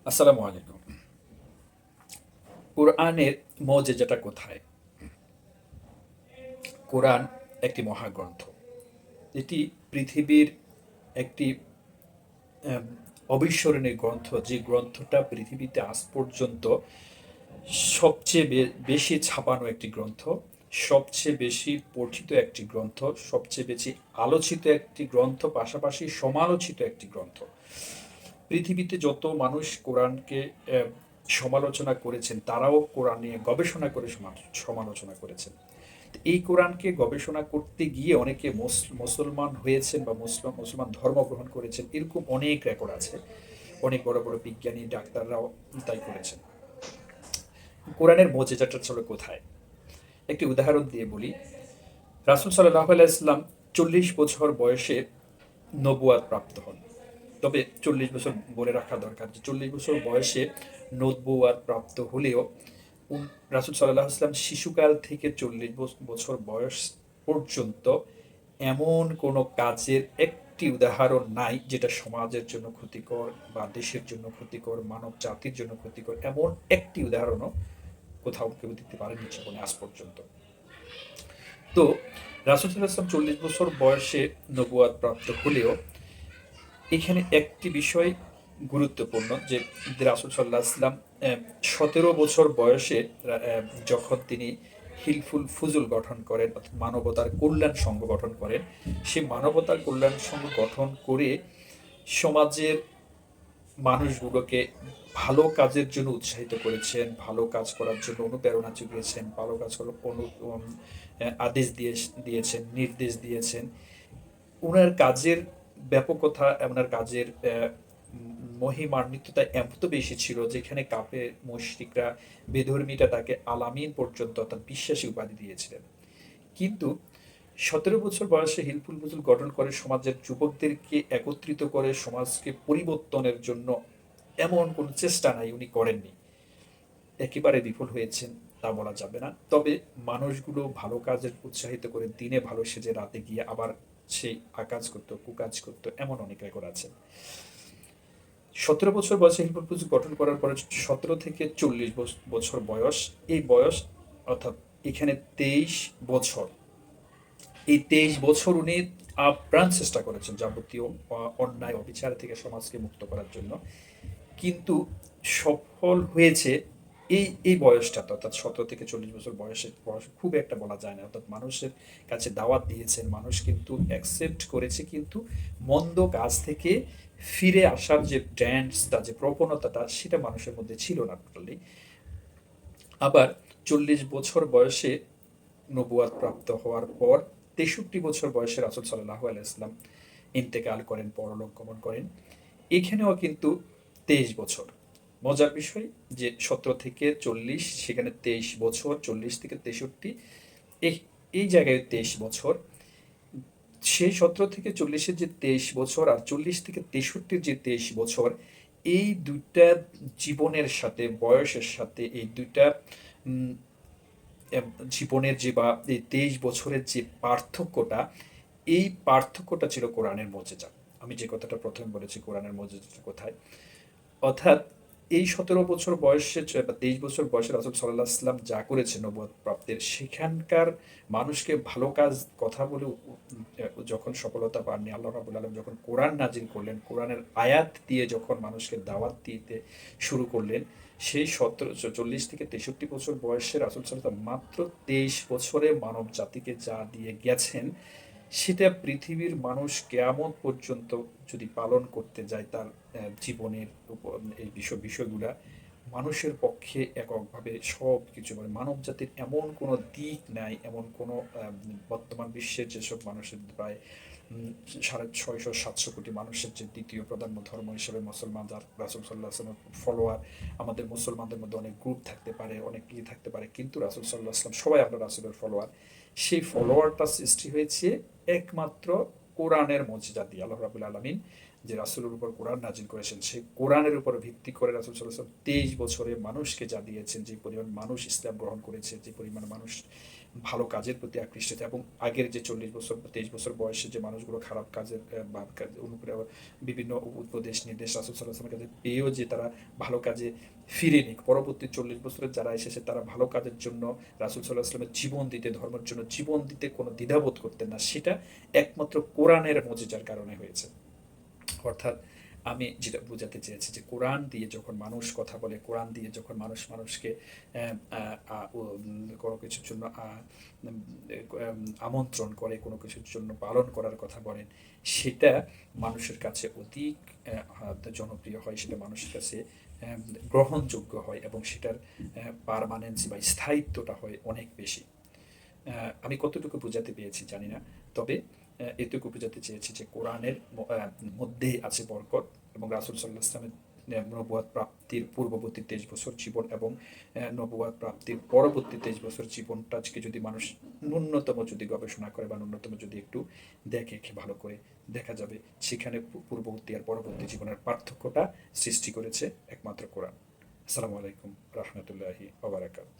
আসসালামু আলাইকুম। কোরআনের মজেজাটা কোথায়? কোরআন একটি মহাগ্রন্থ। এটি পৃথিবীর একটি আম অবিস্মরণীয় গ্রন্থ, যে গ্রন্থটা পৃথিবীতে আজ পর্যন্ত সবচেয়ে বেশি ছাপানো একটি গ্রন্থ, সবচেয়ে বেশি পঠিত একটি গ্রন্থ, সবচেয়ে বেশি আলোচিত একটি গ্রন্থ, পাশাপাশি সমালোচিত একটি গ্রন্থ। পৃথিবীতে যত মানুষ কোরআনকে সমালোচনা করেছেন, তারাও কোরআন নিয়ে গবেষণা করে সমালোচনা করেছেন। এই কোরআনকে গবেষণা করতে গিয়ে অনেকে মুসলমান হয়েছেন বা মুসলমান ধর্ম গ্রহণ করেছেন, এরকম অনেক রেকর্ড আছে। অনেক বড় বড় বিজ্ঞানী, ডাক্তাররাও তাই করেছেন। কোরআনের মজেজাটা চলে কোথায়? একটি উদাহরণ দিয়ে বলি। রাসূল সাল্লাল্লাহু আলাইহি ওয়াসাল্লাম 40 বছর বয়সে নবুয়াত প্রাপ্ত হন। তবে 40 বছর বলে রাখা দরকার যে 40 বছর বয়সে নবুয়াত প্রাপ্ত হলেও রাসূল সাল্লাল্লাহু আলাইহি ওয়াসাল্লাম শিশুকাল থেকে 40 বছর বয়স পর্যন্ত এমন কোনো কাজের একটি উদাহরণ নাই যেটা সমাজের জন্য ক্ষতিকর বা দেশের জন্য ক্ষতিকর, মানব জাতির জন্য ক্ষতিকর, এমন একটি উদাহরণও কোথাও কেউ দিতে পারেনি জীবনে আজ পর্যন্ত। তো রাসূল সাল্লাল্লাহু আলাইহি ওয়াসাল্লাম 40 বছর বয়সে নবুয়াত প্রাপ্ত হলেও এখানে একটি বিষয় গুরুত্বপূর্ণ যে রাসূল সাল্লাল্লাহু আলাইহি ওয়াসাল্লাম 17 বছর বয়সে যখন তিনি হিলফুল ফুজুল গঠন করেন, অর্থাৎ মানবতার কল্যাণ সংঘ গঠন করেন, সেই মানবতার কল্যাণ সংঘ গঠন করে সমাজের মানুষগুলোকে ভালো কাজের জন্য উৎসাহিত করেছেন, ভালো কাজ করার জন্য অনুপ্রেরণা জুগিয়েছেন, ভালো কাজ করার আদেশ দিয়েছেন, নির্দেশ দিয়েছেন। উনার কাজের ব্যাপকতা, উনার কাজের মহিমান্বিততা এত বেশি ছিল যেখানে কাপে মুশরিকরা, বেধর্মীরা তাকে আলামিন পর্যন্ত অর্থাৎ বিশ্বাসী উপাধি দিয়েছিলেন। কিন্তু 17 বছর বয়সে হিলফুল ফুজুল গঠন করে সমাজের যুবকদেরকে একত্রিত করে সমাজকে পরিবর্তনের জন্য এমন কোনো চেষ্টা নাই উনি করেননি। একেবারে বিফল হয়েছেন তা বলা যাবে না। তবে মানুষগুলো ভালো কাজে উৎসাহিত করে দিনে ভালো সেজে রাতে গিয়ে আবার সেই আকাজ করতো, কুকাজ করতো, এমন অনেক রেকর্ড আছে। 17 বছর বয়সে হিলফুল ফুজুল গঠন করার পরে 17 থেকে 40 বছর বয়স, এই বয়স অর্থাৎ এখানে 23 বছর, এই 23 বছর উনি আপ্রাণ চেষ্টা করেছেন যাবতীয় অন্যায় অবিচার থেকে সমাজকে মুক্ত করার জন্য। কিন্তু সফল হয়েছে এই এই বয়সটাতে, অর্থাৎ 17 থেকে 40 বছর বয়সের বয়স খুব একটা বলা যায় না। অর্থাৎ মানুষের কাছে দাওয়াত দিয়েছেন, মানুষ কিন্তু অ্যাকসেপ্ট করেছে, কিন্তু মন্দ কাজ থেকে ফিরে আসার যে ড্যান্সটা, যে প্রবণতাটা, সেটা মানুষের মধ্যে ছিল না টোটালি। আবার 40 বছর বয়সে নবুয়াত প্রাপ্ত হওয়ার পর 63 বছর বয়সে রাসূল সাল্লাল্লাহু আলাইহি ওয়াসাল্লাম ইন্তেকাল করেন, পরলোক গমন করেন। এখানেও কিন্তু 23 বছর। মজার বিষয় যে 17 থেকে 40, সেখানে 23 বছর, 40 থেকে 63, এই এই জায়গায় 23 বছর। সেই 17 থেকে 40-এর যে 23 বছর আর 40 থেকে 63-র যে 23 বছর, এই দুইটা জীবনের সাথে, বয়সের সাথে, এই দুইটা উম, জীবনের যে বা এই 23 বছরের যে পার্থক্যটা, এই পার্থক্যটা ছিল কোরআনের মজেজা। আমি যে কথাটা প্রথমে বলেছি কোরআনের মজেজা কোথায়, অর্থাৎ এই 17 বছর বয়সে বা 23 বছর বয়সে রাসূল সাল্লাল্লাহু আলাইহি ওয়াসাল্লাম যা করেছেন নবুয়ত প্রাপ্তের, সেখানকার মানুষকে ভালো কাজ কথা বলে যখন সফলতা পাননি, আল্লাহ রাব্বুল আলামিন যখন কোরআন নাজিল করলেন, কোরআনের আয়াত দিয়ে যখন মানুষকে দাওয়াত দিতে শুরু করলেন, সেই 40 থেকে 63 বছর বয়সে রাসূল সাল্লাল্লাহু আলাইহি ওয়াসাল্লাম মাত্র 23 বছরে মানব জাতিকে যা দিয়ে গেছেন, সেটা পৃথিবীর মানুষ কেয়ামত পর্যন্ত যদি পালন করতে যায় তার জীবনের উপর, এই বিষয়গুলা মানুষের পক্ষে এককভাবে সব কিছু, মানে মানব জাতির এমন কোনো দিক নাই, এমন কোনো বর্তমান বিশ্বের যেসব মানুষের প্রায় 650-700 কোটি মানুষের যে দ্বিতীয় প্রধান ধর্ম হিসেবে মুসলমান, যার রাসূল সাল্লাল্লাহু আলাইহি ওয়াসাল্লামের ফলোয়ার, আমাদের মুসলমানদের মধ্যে অনেক গ্রুপ থাকতে পারে, অনেক থাকতে পারে, কিন্তু রাসূল সাল্লাল্লাহু আলাইহি ওয়াসাল্লাম সবাই আমরা রাসূলের ফলোয়ার। সেই ফলোয়ারটা সৃষ্টি হয়েছে একমাত্র কোরআনের মজিজা দিয়ে। আল্লাহ রাব্বুল আলামিন যে রাসূলের উপর কোরআন নাজিল করেছেন, সেই কোরআনের উপর ভিত্তি করে রাসূল সাল্লাল্লাহু আলাইহি ওয়াসাল্লাম 23 বছরে মানুষকে যা দিয়েছেন, যে পরিমাণ মানুষ ইসলাম গ্রহণ করেছে, যে পরিমাণ মানুষ ভালো কাজের প্রতি আকৃষ্ট হয়েছে, এবং আগের যে 40 বছর বা 23 বছর বয়সে যে মানুষগুলো খারাপ কাজের বা অনুপ্রে বিভিন্ন উপদেশ নির্দেশ রাসূল সাল্লাল্লাহু আলাইহি ওয়াসাল্লামের কাছে পেয়েও যে তারা ভালো কাজে ফিরেনি, পরবর্তী 40 বছরে যারা এসেছে তারা ভালো কাজের জন্য রাসূল সাল্লাল্লাহু আলাইহি ওয়াসাল্লামের জীবন দিতে, ধর্মের জন্য জীবন দিতে কোনো দ্বিধাবোধ করতেন না। সেটা একমাত্র কোরআনের মুজিজার কারণে হয়েছে। অর্থাৎ আমি যেটা বোঝাতে চেয়েছি যে কোরআন দিয়ে যখন মানুষ কথা বলে, কোরআন দিয়ে যখন মানুষ মানুষকে কোনো কিছুর জন্য আমন্ত্রণ করে, কোনো কিছুর জন্য পালন করার কথা বলেন, সেটা মানুষের কাছে অধিক জনপ্রিয় হয়, সেটা মানুষের কাছে গ্রহণযোগ্য হয়, এবং সেটার পারমানেন্সি বা স্থায়িত্বটা হয় অনেক বেশি। আমি কতটুকু বোঝাতে পেরেছি জানি না, তবে এটুকু বোঝাতে চেয়েছি যে কোরআনের মধ্যেই আছে বরকত, এবং রাসূল সাল্লাল্লাহু আলাইহি ওয়াসাল্লামের নবুয়ত প্রাপ্তির পূর্ববর্তী 23 বছর জীবন এবং নবুয়ত প্রাপ্তির পরবর্তী 23 বছর জীবনটা আজকে যদি মানুষ ন্যূনতম যদি গবেষণা করে বা ন্যূনতম যদি একটু দেখে ভালো করে, দেখা যাবে সেখানে পূর্ববর্তী আর পরবর্তী জীবনের পার্থক্যটা সৃষ্টি করেছে একমাত্র কোরআন। আসসালামু আলাইকুম রহমতুল্লাহি ওয়া বারাকাতুহু।